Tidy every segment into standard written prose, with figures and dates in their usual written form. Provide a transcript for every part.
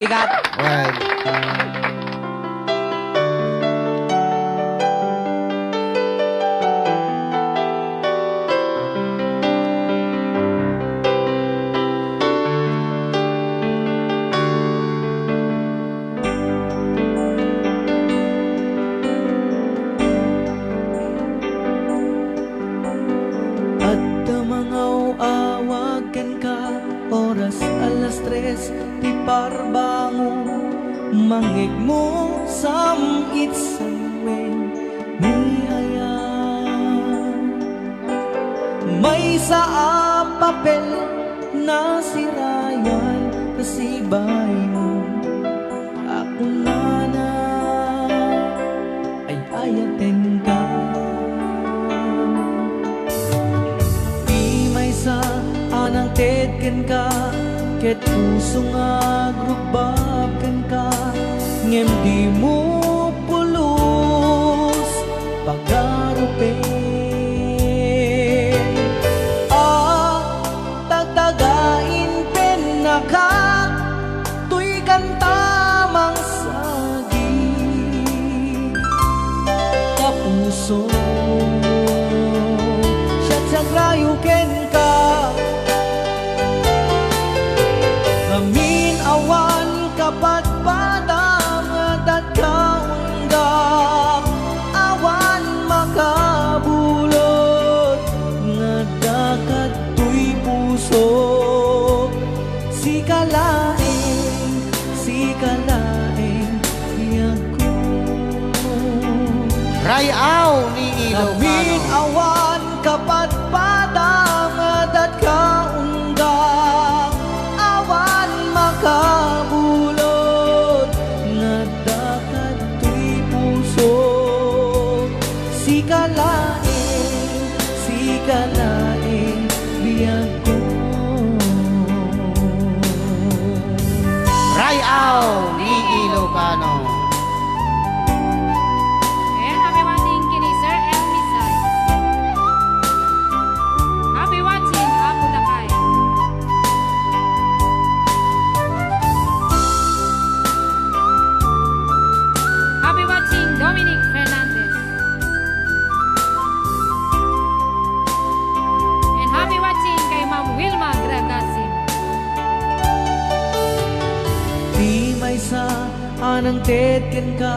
Ikat. Right. At damangaw awagan ka, oras alas 3, di parbango, mangig mo samit samin ni ayan. May sa papel na sirayan, kasibay mo ako na ay ayaten ka. Sa anang tedken ka, ket puso nga grubabken ka, ngem di mo pulos pagarupen. Tagtagain pen na ka, tuy kantamang sagi kapuso. Rayuken ka, ngamin awan kapat padang at kaunggap, awan makabulot nga dakat tuy puso. Sikalaeng iyak ko, Rayaw ni Ilocano. ngamin awan kapat padang at kaunggap, awan makabulot nga dakat tuy puso. Sikalaeng biyag ko. Rayaw ni Ilocano. And happy watching kini Sir El Misay. Happy watching Abu Lakay. Happy watching Dominic Fernandez. And happy watching kay Ma'am Wilma Gragasin. Di may sa anang tedken ka,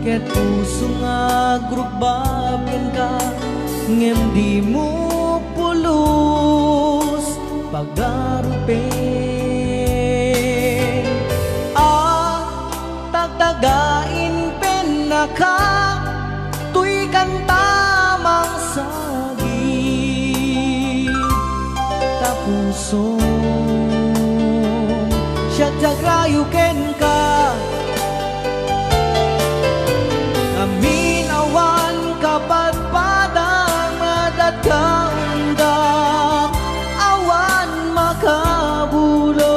ket puso nga grubabken ka, ngem di mo pulos pagarupen. Tagtagain pen na ka, tuy kantamang sagi kapuso. Jagrayuken ka, ngamin awan kapat padang at kaunggap, awan makabulot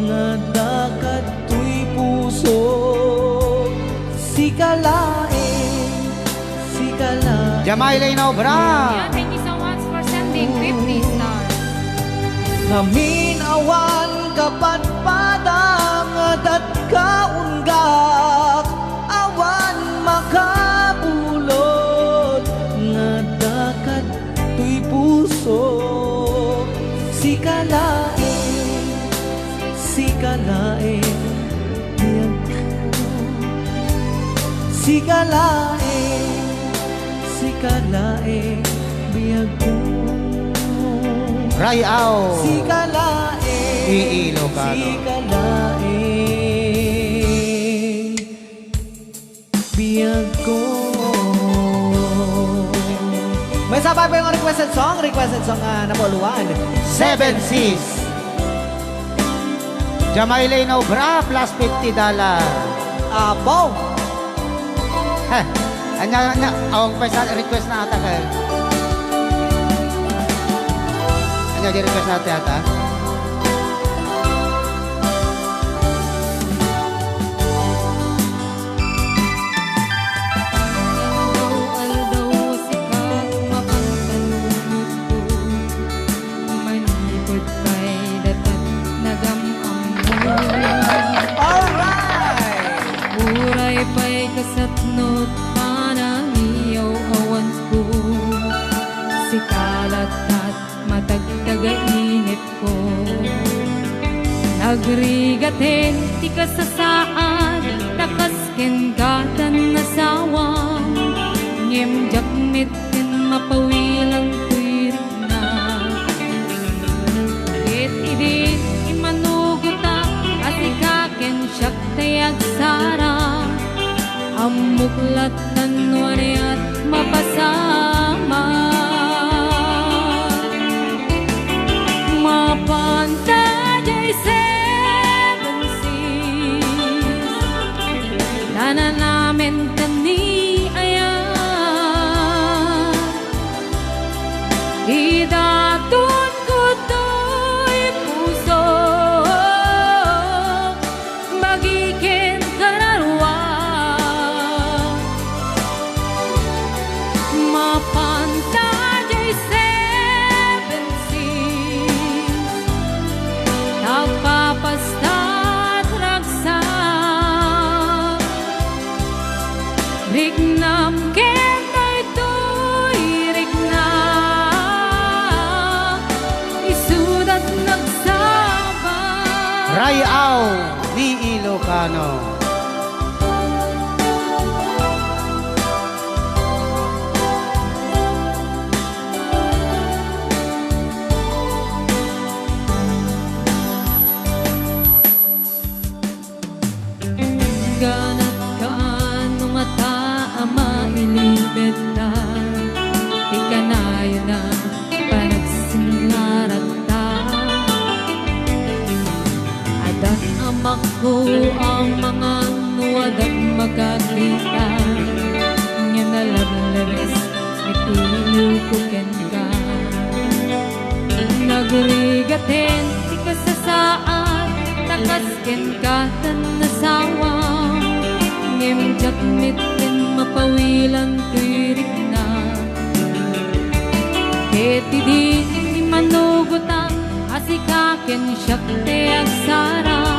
nga dakat tuy puso. Sikalaeng Jamailay na obra. Yeah, thank you so much for sending 50 stars. ngamin awan kapat padang at kaunggap, awan makabulot nga dakat tuy puso. Sikalaeng biyag ko. Sikalaeng biyag ko. Rayaw Sikalaeng ni Ilocano. Sikalaeng biyag ko. May sabay pa yung requested song napoluan. 7-6. Jamailay na obra plus $50. Apo. Heh. Anya, awang request na ata kayo. Anya, di request natin ata. Aldaw sikat mapagtanunod ko, manipod pa'y datat nagam-am mo. Nagrigaten ti kasasaan takasken katan nasawang ngem jakmet ken mapawilang tuirik na ket idin imanuguta asikaken siyak tayag sara amuklat tanwari at mapasama mapantajay seven seas dana namin kani ayan idatun ko to'y puso magikin kararwa mapantajay seven seas nagpapasta't ragsak rignam kentay to'y rigna isudat nagsabay Rayaw ni Ilocano. ganat kaano nga taama ilibet ta di kanayo na panagsingarat ta adat amak ko ang mga nuwadag magkakita nga nalaglares ikukuken ka nagrigaten di kasasaan takasken katan nasawang ngem jakmit ken mapawilan tirik na ket idi imanugutan asikaken siyak te agsara